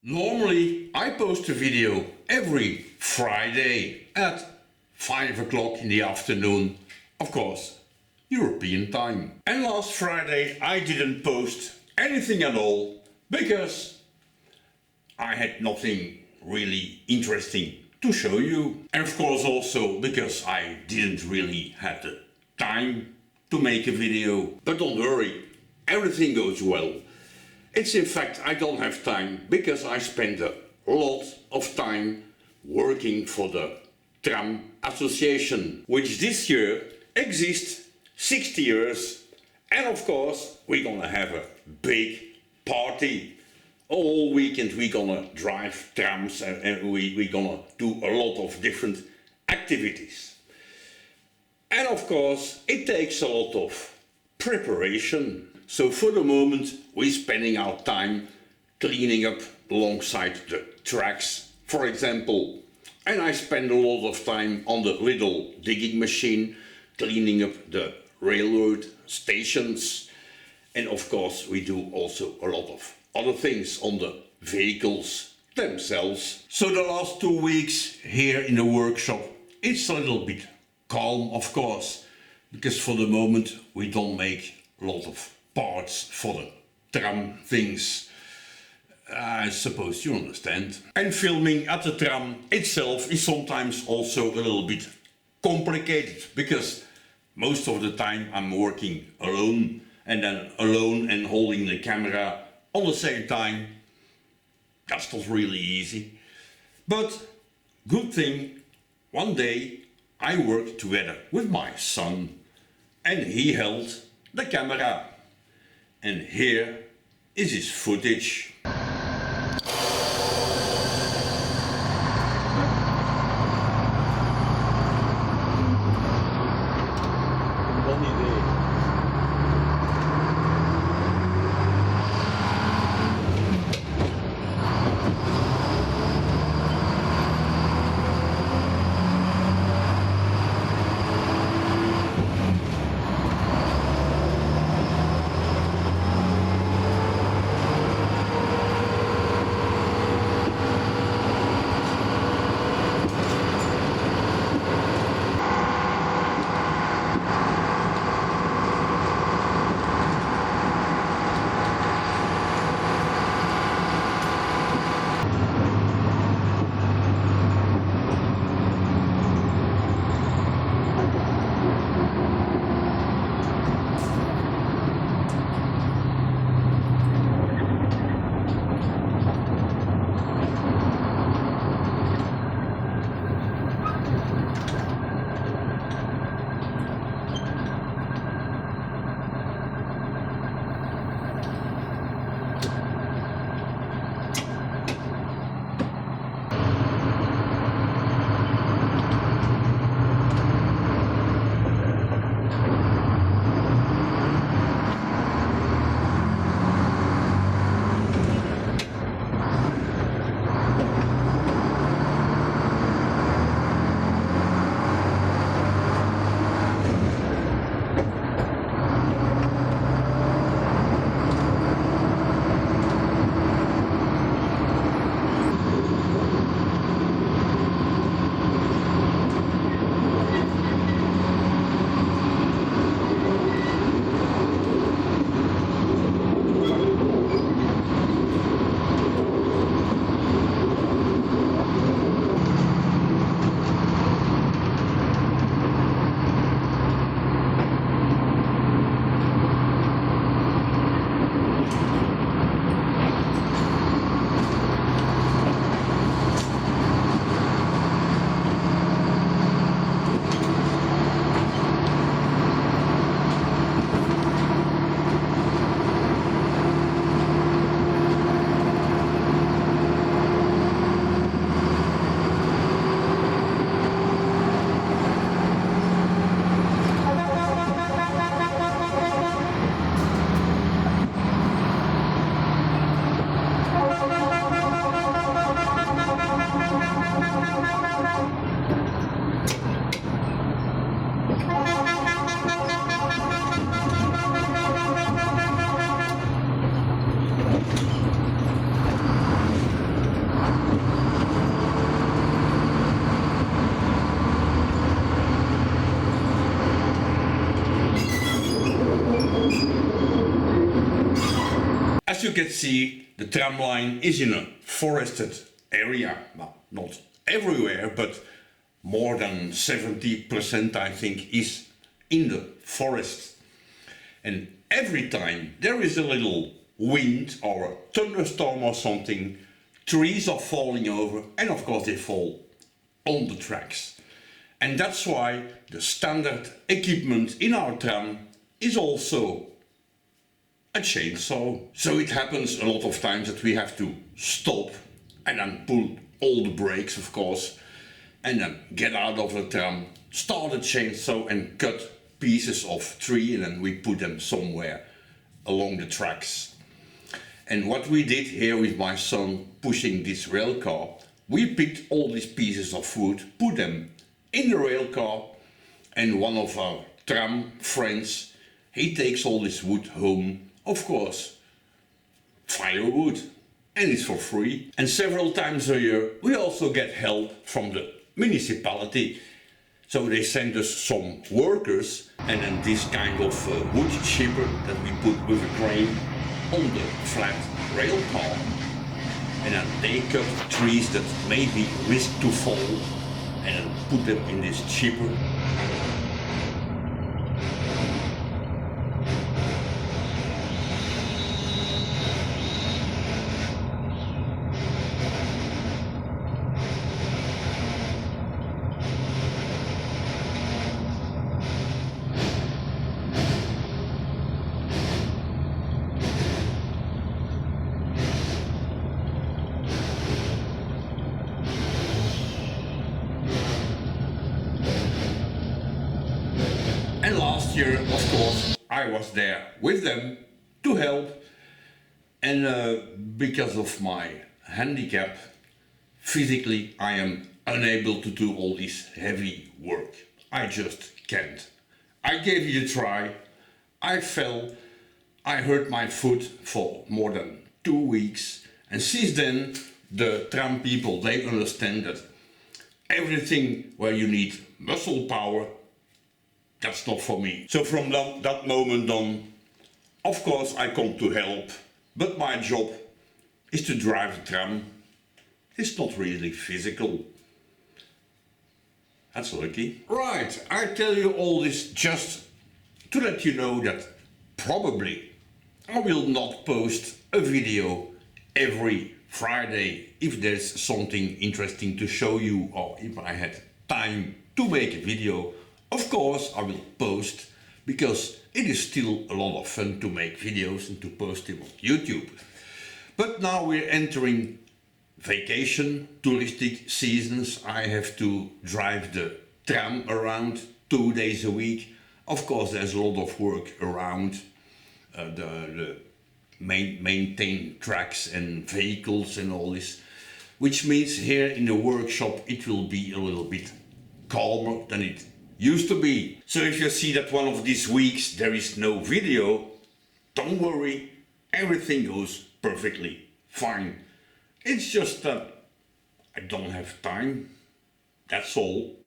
Normally, I post a video every Friday at 5 o'clock in the afternoon, of course, European time. And last Friday I didn't post anything at all because I had nothing really interesting to show you. And of course also because I didn't really have the time to make a video. But don't worry, everything goes well. It's in fact I don't have time because I spend a lot of time working for the Tram Association, which this year exists 60 years. And of course we're gonna have a big party. All weekend we're gonna drive trams and we're gonna do a lot of different activities. And of course it takes a lot of preparation. So for the moment we're spending our time cleaning up alongside the tracks, for example. And I spend a lot of time on the little digging machine, cleaning up the railroad stations. And of course we do also a lot of other things on the vehicles themselves. So the last 2 weeks here in the workshop, it's a little bit calm, of course, because for the moment we don't make a lot of parts for the tram things. I suppose you understand. And filming at the tram itself is sometimes also a little bit complicated because most of the time I'm working alone, and then alone and holding the camera on the same time. That's not really easy. But good thing, one day I worked together with my son and he held the camera. And here is his footage. you can see, the tram line is in a forested area. Well, not everywhere, but more than 70% I think is in the forest. And every time there is a little wind or a thunderstorm or something, trees are falling over, and of course they fall on the tracks. And that's why the standard equipment in our tram is also a chainsaw. So it happens a lot of times that we have to stop and then pull all the brakes, of course, and then get out of the tram, start a chainsaw and cut pieces of tree, and then we put them somewhere along the tracks. And what we did here with my son pushing this rail car, we picked all these pieces of wood, put them in the rail car, and one of our tram friends, he takes all this wood home, of course, firewood, and it's for free. And several times a year we also get help from the municipality. So they send us some workers, and then this kind of wood chipper that we put with a crane on the flat rail car. And then they cut trees that maybe risk to fall and then put them in this chipper. And last year, of course, I was there with them to help. And because of my handicap, physically I am unable to do all this heavy work. I just can't. I gave it a try. I fell. I hurt my foot for more than 2 weeks. And since then, the tram people, they understand that everything where you need muscle power, that's not for me. So from that moment on, of course I come to help, but my job is to drive the tram. It's not really physical. That's lucky. Right, I tell you all this just to let you know that probably I will not post a video every Friday if there's something interesting to show you, or if I had time to make a video. Of course I will post, because it is still a lot of fun to make videos and to post them on YouTube. But now we're entering vacation, touristic seasons. I have to drive the tram around 2 days a week. Of course there's a lot of work around the maintain tracks and vehicles and all this, which means here in the workshop it will be a little bit calmer than it used to be. So if you see that one of these weeks there is no video, don't worry, everything goes perfectly fine. It's just that I don't have time, that's all.